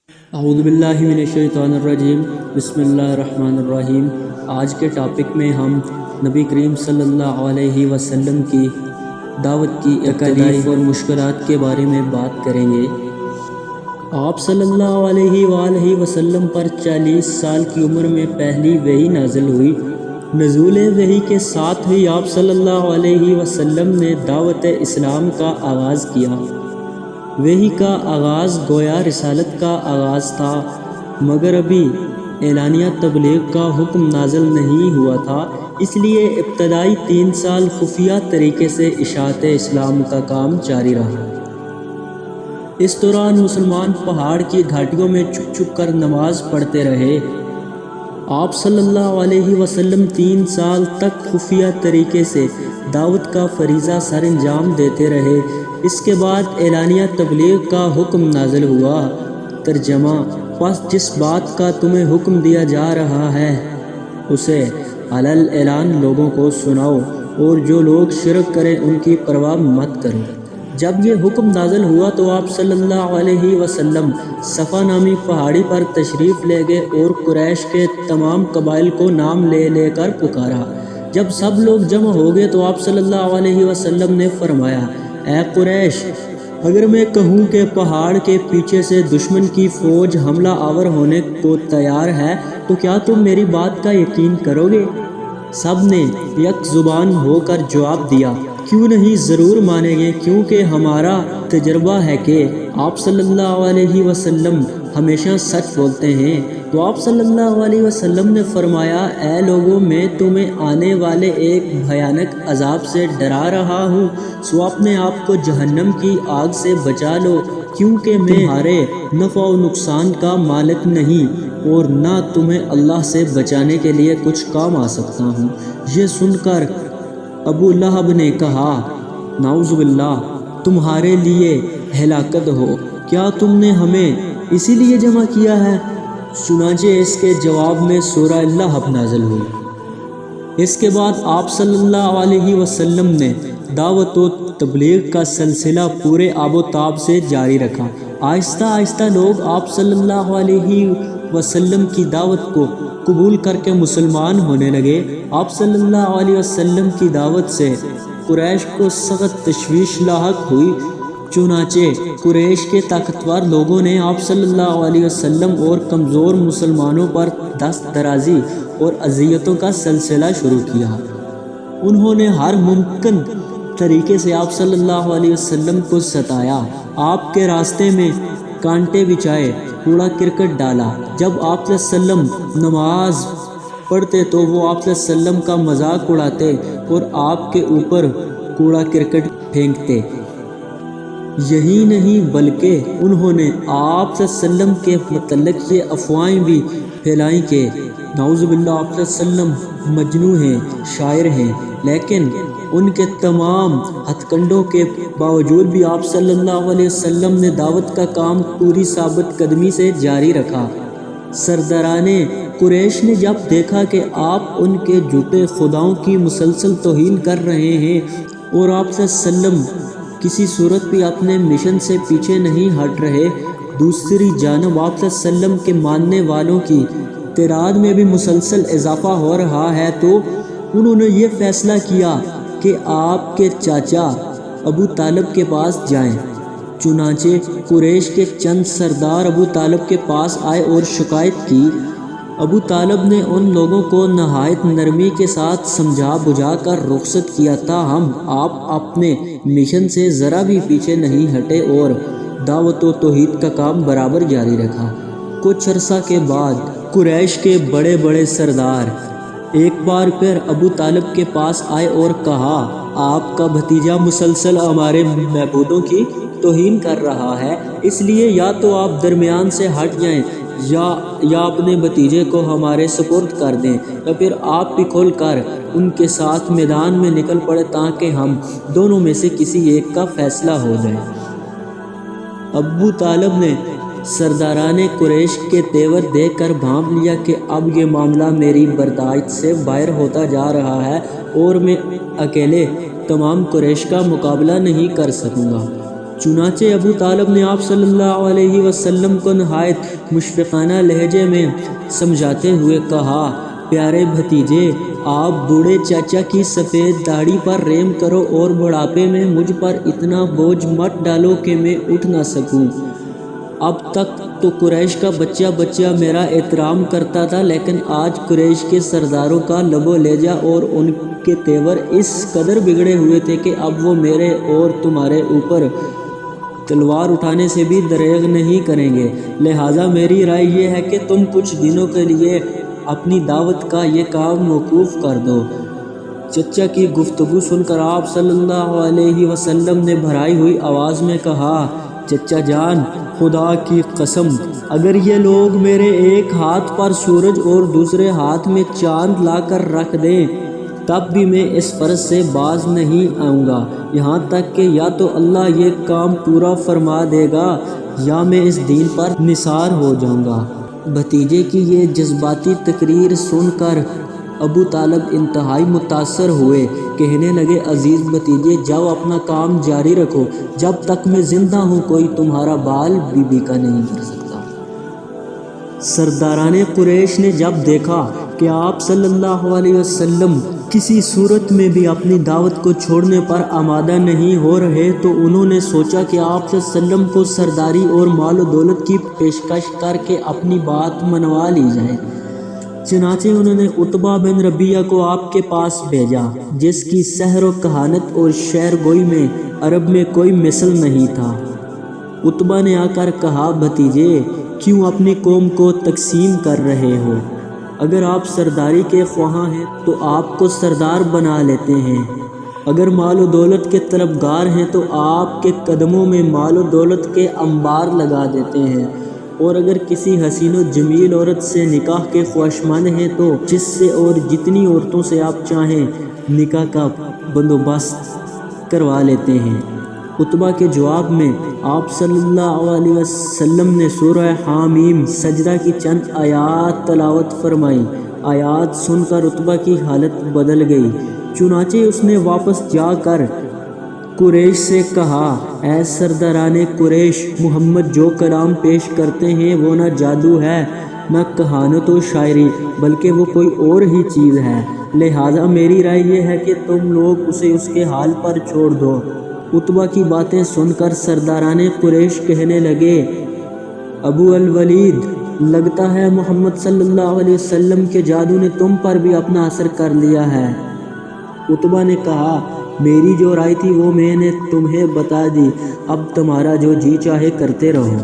اعوذ باللہ من الشیطان الرجیم، بسم اللہ الرحمن الرحیم۔ آج کے ٹاپک میں ہم نبی کریم صلی اللہ علیہ وسلم کی دعوت کی تکالیف اور مشکلات کے بارے میں بات کریں گے۔ آپ صلی اللہ علیہ وآلہ وسلم پر 40 سال کی عمر میں پہلی وحی نازل ہوئی۔ نزول وحی کے ساتھ ہی آپ صلی اللہ علیہ وسلم نے دعوت اسلام کا آغاز کیا۔ وحی کا آغاز گویا رسالت کا آغاز تھا، مگر ابھی اعلانیہ تبلیغ کا حکم نازل نہیں ہوا تھا، اس لیے ابتدائی 3 سال خفیہ طریقے سے اشاعت اسلام کا کام جاری رہا۔ اس دوران مسلمان پہاڑ کی گھاٹیوں میں چھپ چھپ کر نماز پڑھتے رہے۔ آپ صلی اللہ علیہ وسلم 3 سال تک خفیہ طریقے سے دعوت کا فریضہ سر انجام دیتے رہے۔ اس کے بعد اعلانیہ تبلیغ کا حکم نازل ہوا۔ ترجمہ: پس جس بات کا تمہیں حکم دیا جا رہا ہے اسے علل اعلان لوگوں کو سناؤ، اور جو لوگ شرک کریں ان کی پرواہ مت کرو۔ جب یہ حکم نازل ہوا تو آپ صلی اللہ علیہ وسلم صفا نامی پہاڑی پر تشریف لے گئے اور قریش کے تمام قبائل کو نام لے لے کر پکارا۔ جب سب لوگ جمع ہو گئے تو آپ صلی اللہ علیہ وسلم نے فرمایا: اے قریش، اگر میں کہوں کہ پہاڑ کے پیچھے سے دشمن کی فوج حملہ آور ہونے کو تیار ہے تو کیا تم میری بات کا یقین کرو گے؟ سب نے یک زبان ہو کر جواب دیا: کیوں نہیں، ضرور مانیں گے، کیونکہ ہمارا تجربہ ہے کہ آپ صلی اللہ علیہ وسلم ہمیشہ سچ بولتے ہیں۔ تو آپ صلی اللہ علیہ وسلم نے فرمایا: اے لوگوں، میں تمہیں آنے والے ایک بھیانک عذاب سے ڈرا رہا ہوں، سو اپنے آپ کو جہنم کی آگ سے بچا لو، کیونکہ میں تمہارے نفع و نقصان کا مالک نہیں اور نہ تمہیں اللہ سے بچانے کے لیے کچھ کام آ سکتا ہوں۔ یہ سن کر ابو لہب نے کہا: نعوذ باللہ، تمہارے لیے ہلاکت ہو، کیا تم نے ہمیں اسی لیے جمع کیا ہے؟ چنانچہ اس کے جواب میں سورہ لہب نازل ہوئی۔ اس کے بعد آپ صلی اللہ علیہ وسلم نے دعوت و تبلیغ کا سلسلہ پورے آب و تاب سے جاری رکھا۔ آہستہ آہستہ لوگ آپ صلی اللہ علیہ وسلم کی دعوت کو قبول کر کے مسلمان ہونے لگے۔ آپ صلی اللہ علیہ وسلم کی دعوت سے قریش کو سخت تشویش لاحق ہوئی، چنانچہ قریش کے طاقتور لوگوں نے آپ صلی اللہ علیہ وسلم اور کمزور مسلمانوں پر دست درازی اور اذیتوں کا سلسلہ شروع کیا۔ انہوں نے ہر ممکن طریقے سے آپ صلی اللہ علیہ وسلم کو ستایا، آپ کے راستے میں کانٹے بچھائے، کوڑا کرکٹ ڈالا۔ جب آپ صلی اللہ علیہ وسلم نماز پڑھتے تو وہ آپ صلی اللہ علیہ وسلم کا مذاق اڑاتے اور آپ کے اوپر کوڑا کرکٹ پھینکتے۔ یہی نہیں بلکہ انہوں نے آپ صلی اللہ علیہ وسلم کے متعلق یہ افواہیں بھی پھیلائیں کہ نعوذ باللہ آپ صلی اللہ علیہ وسلم مجنون ہیں، شاعر ہیں، لیکن ان کے تمام ہتھ کنڈوں کے باوجود بھی آپ صلی اللہ علیہ وسلم نے دعوت کا کام پوری ثابت قدمی سے جاری رکھا۔ سرداران قریش نے جب دیکھا کہ آپ ان کے جھوٹے خداؤں کی مسلسل توہین کر رہے ہیں اور آپ صلی اللہ علیہ وسلم کسی صورت بھی اپنے مشن سے پیچھے نہیں ہٹ رہے، دوسری جانب آپ صلی اللہ علیہ وسلم کے ماننے والوں کی تعداد میں بھی مسلسل اضافہ ہو رہا ہے، تو انہوں نے یہ فیصلہ کیا کہ آپ کے چاچا ابو طالب کے پاس جائیں۔ چنانچہ قریش کے چند سردار ابو طالب کے پاس آئے اور شکایت کی۔ ابو طالب نے ان لوگوں کو نہایت نرمی کے ساتھ سمجھا بجھا کر رخصت کیا، تاہم آپ اپنے مشن سے ذرا بھی پیچھے نہیں ہٹے اور دعوت و توحید کا کام برابر جاری رکھا۔ کچھ عرصہ کے بعد قریش کے بڑے بڑے سردار ایک بار پھر ابو طالب کے پاس آئے اور کہا: آپ کا بھتیجا مسلسل ہمارے معبودوں کی توہین کر رہا ہے، اس لیے یا تو آپ درمیان سے ہٹ جائیں یا اپنے بھتیجے کو ہمارے سپرد کر دیں، یا پھر آپ بھی کھل کر ان کے ساتھ میدان میں نکل پڑے تاکہ ہم دونوں میں سے کسی ایک کا فیصلہ ہو جائے۔ ابو طالب نے سرداران قریش کے تیور دیکھ کر بھانپ لیا کہ اب یہ معاملہ میری برداشت سے باہر ہوتا جا رہا ہے اور میں اکیلے تمام قریش کا مقابلہ نہیں کر سکوں گا۔ چنانچہ ابو طالب نے آپ صلی اللہ علیہ وسلم کو نہایت مشفقانہ لہجے میں سمجھاتے ہوئے کہا، پیارے بھتیجے، آپ بوڑھے چاچا کی سفید داڑھی پر رحم کرو اور بڑھاپے میں مجھ پر اتنا بوجھ مت ڈالو کہ میں اٹھ نہ سکوں۔ اب تک تو قریش کا بچہ بچہ میرا احترام کرتا تھا، لیکن آج قریش کے سرداروں کا لب و لہجہ اور ان کے تیور اس قدر بگڑے ہوئے تھے کہ اب وہ میرے اور تمہارے اوپر تلوار اٹھانے سے بھی دریغ نہیں کریں گے۔ لہٰذا میری رائے یہ ہے کہ تم کچھ دنوں کے لیے اپنی دعوت کا یہ کام موقوف کر دو۔ چچا کی گفتگو سن کر آپ صلی اللہ علیہ وسلم نے بھرائی ہوئی آواز میں کہا، چچا جان، خدا کی قسم، اگر یہ لوگ میرے ایک ہاتھ پر سورج اور دوسرے ہاتھ میں چاند لا کر رکھ دیں تب بھی میں اس فرض سے باز نہیں آؤں گا، یہاں تک کہ یا تو اللہ یہ کام پورا فرما دے گا یا میں اس دین پر نثار ہو جاؤں گا۔ بھتیجے کی یہ جذباتی تقریر سن کر ابو طالب انتہائی متاثر ہوئے، کہنے لگے، عزیز بھتیجے، جاؤ اپنا کام جاری رکھو، جب تک میں زندہ ہوں کوئی تمہارا بال بی بی کا نہیں کر سکتا۔ سرداران قریش نے جب دیکھا کہ آپ صلی اللہ علیہ وسلم کسی صورت میں بھی اپنی دعوت کو چھوڑنے پر آمادہ نہیں ہو رہے تو انہوں نے سوچا کہ آپ صلی اللہ علیہ وسلم کو سرداری اور مال و دولت کی پیشکش کر کے اپنی بات منوا لی جائے۔ چنانچہ انہوں نے عتبہ بن ربیعہ کو آپ کے پاس بھیجا، جس کی سحر و کہانت اور شعر گوئی میں عرب میں کوئی مثل نہیں تھا۔ عتبہ نے آ کر کہا، بھتیجے، کیوں اپنی قوم کو تقسیم کر رہے ہو؟ اگر آپ سرداری کے خواہاں ہیں تو آپ کو سردار بنا لیتے ہیں، اگر مال و دولت کے طلبگار ہیں تو آپ کے قدموں میں مال و دولت کے انبار لگا دیتے ہیں، اور اگر کسی حسین و جمیل عورت سے نکاح کے خواہشمند ہیں تو جس سے اور جتنی عورتوں سے آپ چاہیں نکاح کا بندوبست کروا لیتے ہیں۔ عتبہ کے جواب میں آپ صلی اللہ علیہ وسلم نے سورہ حامیم سجدہ کی چند آیات تلاوت فرمائی۔ آیات سن کر عتبہ کی حالت بدل گئی، چنانچہ اس نے واپس جا کر قریش سے کہا، اے سرداران قریش، محمد جو کلام پیش کرتے ہیں وہ نہ جادو ہے، نہ کہانت و شاعری، بلکہ وہ کوئی اور ہی چیز ہے، لہٰذا میری رائے یہ ہے کہ تم لوگ اسے اس کے حال پر چھوڑ دو۔ عتبہ کی باتیں سن کر سرداران قریش کہنے لگے، ابو الولید، لگتا ہے محمد صلی اللہ علیہ وسلم کے جادو نے تم پر بھی اپنا اثر کر لیا ہے۔ عتبہ نے کہا، میری جو رائے تھی وہ میں نے تمہیں بتا دی، اب تمہارا جو جی چاہے کرتے رہو۔